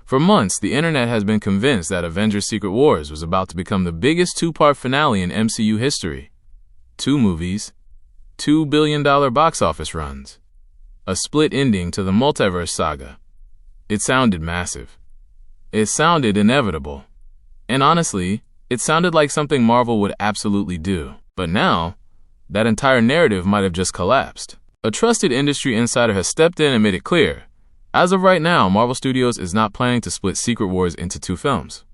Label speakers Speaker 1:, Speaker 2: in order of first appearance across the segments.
Speaker 1: For months, the internet has been convinced that Avengers Secret Wars was about to become the biggest two-part finale in MCU history. 2 movies, $2 billion box office runs, a split ending to the Multiverse Saga. It sounded massive. It sounded inevitable. And honestly, it sounded like something Marvel would absolutely do. But now, that entire narrative might have just collapsed. A trusted industry insider has stepped in and made it clear. As of right now, Marvel Studios is not planning to split Secret Wars into 2 films.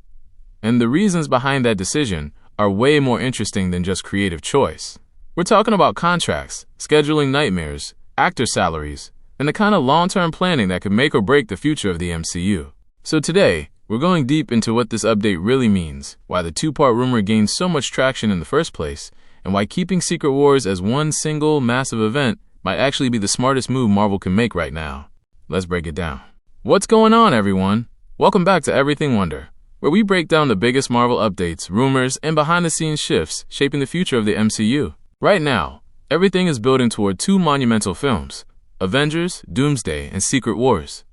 Speaker 1: And the reasons behind that decision are way more interesting than just creative choice. We're talking about contracts, scheduling nightmares, actor salaries, and the kind of long-term planning that could make or break the future of the MCU. So today, we're going deep into what this update really means, why the 2-part rumor gained so much traction in the first place, and why keeping Secret Wars as one single, massive event might actually be the smartest move Marvel can make right now. Let's break it down. What's going on, everyone? Welcome back to Everything Wonder, where we break down the biggest Marvel updates, rumors, and behind-the-scenes shifts shaping the future of the MCU. Right now, everything is building toward 2 monumental films, Avengers, Doomsday, and Secret Wars.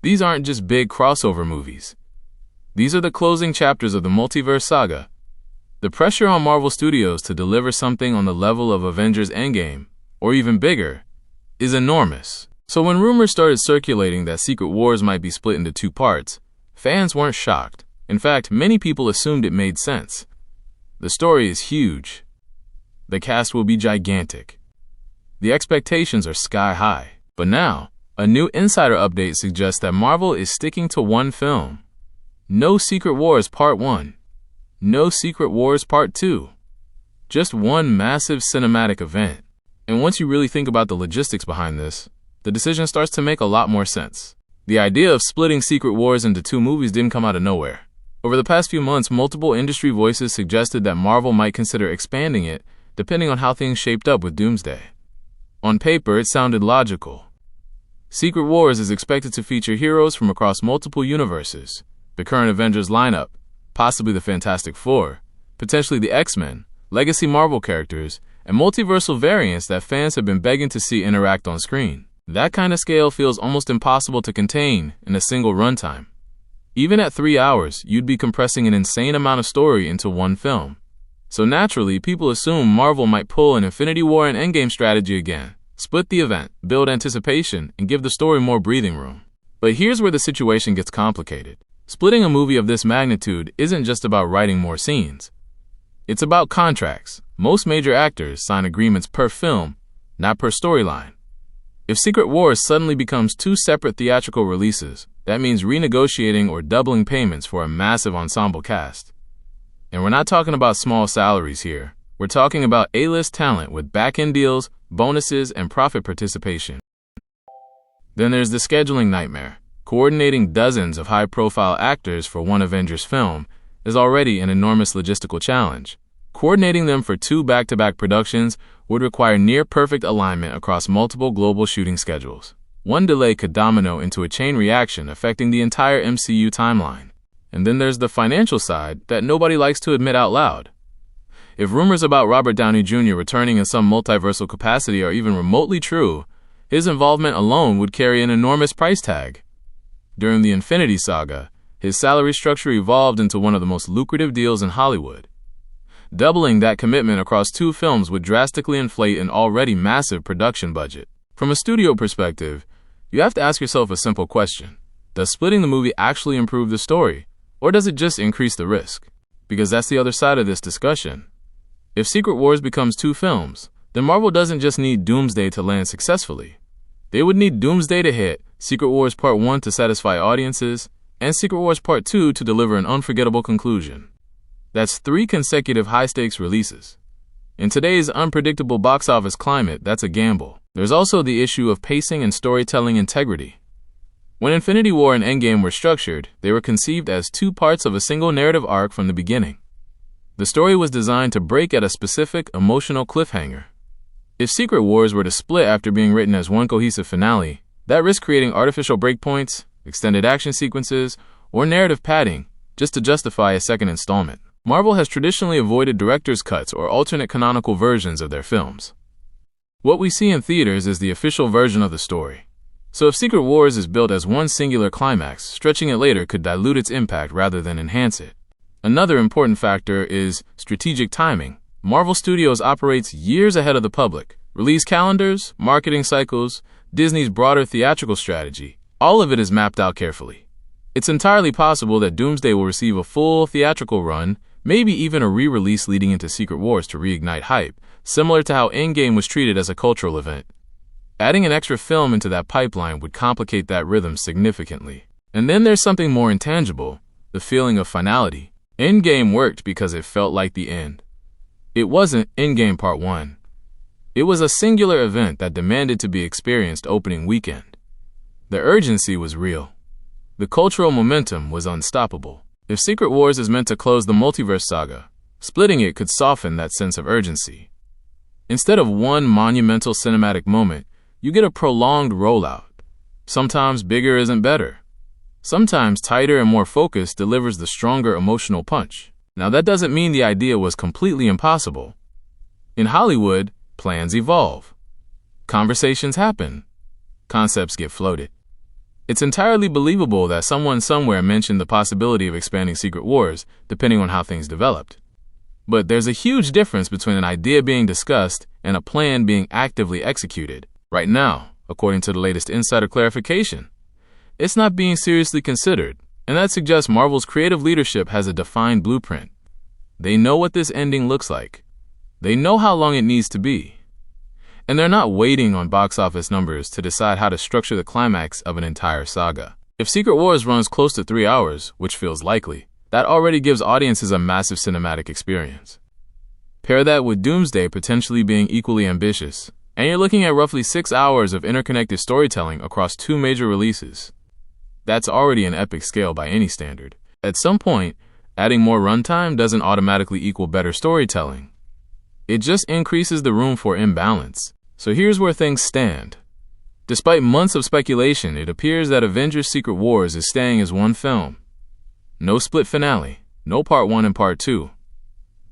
Speaker 1: These aren't just big crossover movies. These are the closing chapters of the Multiverse Saga. The pressure on Marvel Studios to deliver something on the level of Avengers Endgame, or even bigger, is enormous. So when rumors started circulating that Secret Wars might be split into 2 parts, fans weren't shocked. In fact, many people assumed it made sense. The story is huge. The cast will be gigantic. The expectations are sky high. But now, a new insider update suggests that Marvel is sticking to 1 film. No Secret Wars Part 1. No Secret Wars Part 2. Just one massive cinematic event. And once you really think about the logistics behind this, the decision starts to make a lot more sense. The idea of splitting Secret Wars into 2 movies didn't come out of nowhere. Over the past few months, multiple industry voices suggested that Marvel might consider expanding it, depending on how things shaped up with Doomsday. On paper, it sounded logical. Secret Wars is expected to feature heroes from across multiple universes, the current Avengers lineup, possibly the Fantastic Four, potentially the X-Men, legacy Marvel characters, and multiversal variants that fans have been begging to see interact on screen. That kind of scale feels almost impossible to contain in a single runtime. Even at 3 hours, you'd be compressing an insane amount of story into 1 film. So naturally, people assume Marvel might pull an Infinity War and Endgame strategy again, split the event, build anticipation, and give the story more breathing room. But here's where the situation gets complicated. Splitting a movie of this magnitude isn't just about writing more scenes. It's about contracts. Most major actors sign agreements per film, not per storyline. If Secret Wars suddenly becomes 2 separate theatrical releases, that means renegotiating or doubling payments for a massive ensemble cast. And we're not talking about small salaries here. We're talking about A-list talent with back-end deals, bonuses, and profit participation. Then there's the scheduling nightmare. Coordinating dozens of high-profile actors for 1 Avengers film is already an enormous logistical challenge. Coordinating them for 2 back-to-back productions would require near-perfect alignment across multiple global shooting schedules. One delay could domino into a chain reaction affecting the entire MCU timeline. And then there's the financial side that nobody likes to admit out loud. If rumors about Robert Downey Jr. returning in some multiversal capacity are even remotely true, his involvement alone would carry an enormous price tag. During the Infinity Saga, his salary structure evolved into one of the most lucrative deals in Hollywood. Doubling that commitment across 2 films would drastically inflate an already massive production budget. From a studio perspective, you have to ask yourself a simple question. Does splitting the movie actually improve the story, or does it just increase the risk? Because that's the other side of this discussion. If Secret Wars becomes 2 films, then Marvel doesn't just need Doomsday to land successfully. They would need Doomsday to hit, Secret Wars Part 1 to satisfy audiences, and Secret Wars Part 2 to deliver an unforgettable conclusion. That's 3 consecutive high-stakes releases. In today's unpredictable box office climate, that's a gamble. There's also the issue of pacing and storytelling integrity. When Infinity War and Endgame were structured, they were conceived as 2 parts of a single narrative arc from the beginning. The story was designed to break at a specific emotional cliffhanger. If Secret Wars were to split after being written as 1 cohesive finale, that risks creating artificial breakpoints, extended action sequences, or narrative padding just to justify a second installment. Marvel has traditionally avoided director's cuts or alternate canonical versions of their films. What we see in theaters is the official version of the story. So if Secret Wars is built as one singular climax, stretching it later could dilute its impact rather than enhance it. Another important factor is strategic timing. Marvel Studios operates years ahead of the public. Release calendars, marketing cycles, Disney's broader theatrical strategy, all of it is mapped out carefully. It's entirely possible that Doomsday will receive a full theatrical run, maybe even a re-release leading into Secret Wars to reignite hype, similar to how Endgame was treated as a cultural event. Adding an extra film into that pipeline would complicate that rhythm significantly. And then there's something more intangible, the feeling of finality. Endgame worked because it felt like the end. It wasn't Endgame Part 1. It was a singular event that demanded to be experienced opening weekend. The urgency was real. The cultural momentum was unstoppable. If Secret Wars is meant to close the Multiverse Saga, splitting it could soften that sense of urgency. Instead of one monumental cinematic moment, you get a prolonged rollout. Sometimes bigger isn't better. Sometimes tighter and more focused delivers the stronger emotional punch. Now that doesn't mean the idea was completely impossible. In Hollywood, plans evolve. Conversations happen. Concepts get floated. It's entirely believable that someone somewhere mentioned the possibility of expanding Secret Wars, depending on how things developed. But there's a huge difference between an idea being discussed and a plan being actively executed. Right now, according to the latest insider clarification, it's not being seriously considered, and that suggests Marvel's creative leadership has a defined blueprint. They know what this ending looks like. They know how long it needs to be. And they're not waiting on box office numbers to decide how to structure the climax of an entire saga. If Secret Wars runs close to 3 hours, which feels likely, that already gives audiences a massive cinematic experience. Pair that with Doomsday potentially being equally ambitious, and you're looking at roughly 6 hours of interconnected storytelling across 2 major releases. That's already an epic scale by any standard. At some point, adding more runtime doesn't automatically equal better storytelling. It just increases the room for imbalance. So here's where things stand. Despite months of speculation, it appears that Avengers Secret Wars is staying as one film. No split finale, no Part 1 and Part 2.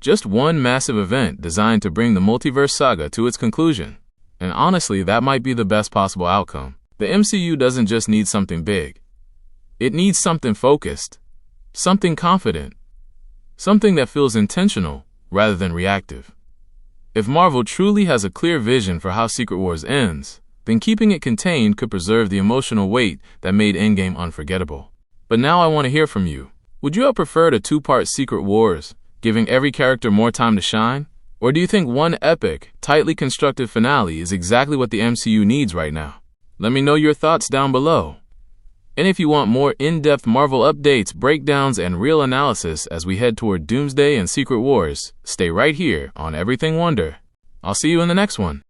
Speaker 1: Just one massive event designed to bring the Multiverse Saga to its conclusion. And honestly, that might be the best possible outcome. The MCU doesn't just need something big. It needs something focused, something confident, something that feels intentional rather than reactive. If Marvel truly has a clear vision for how Secret Wars ends, then keeping it contained could preserve the emotional weight that made Endgame unforgettable. But now I want to hear from you. Would you have preferred a 2-part Secret Wars, giving every character more time to shine? Or do you think one epic, tightly constructed finale is exactly what the MCU needs right now? Let me know your thoughts down below. And if you want more in-depth Marvel updates, breakdowns, and real analysis as we head toward Doomsday and Secret Wars, stay right here on Everything Wonder. I'll see you in the next one.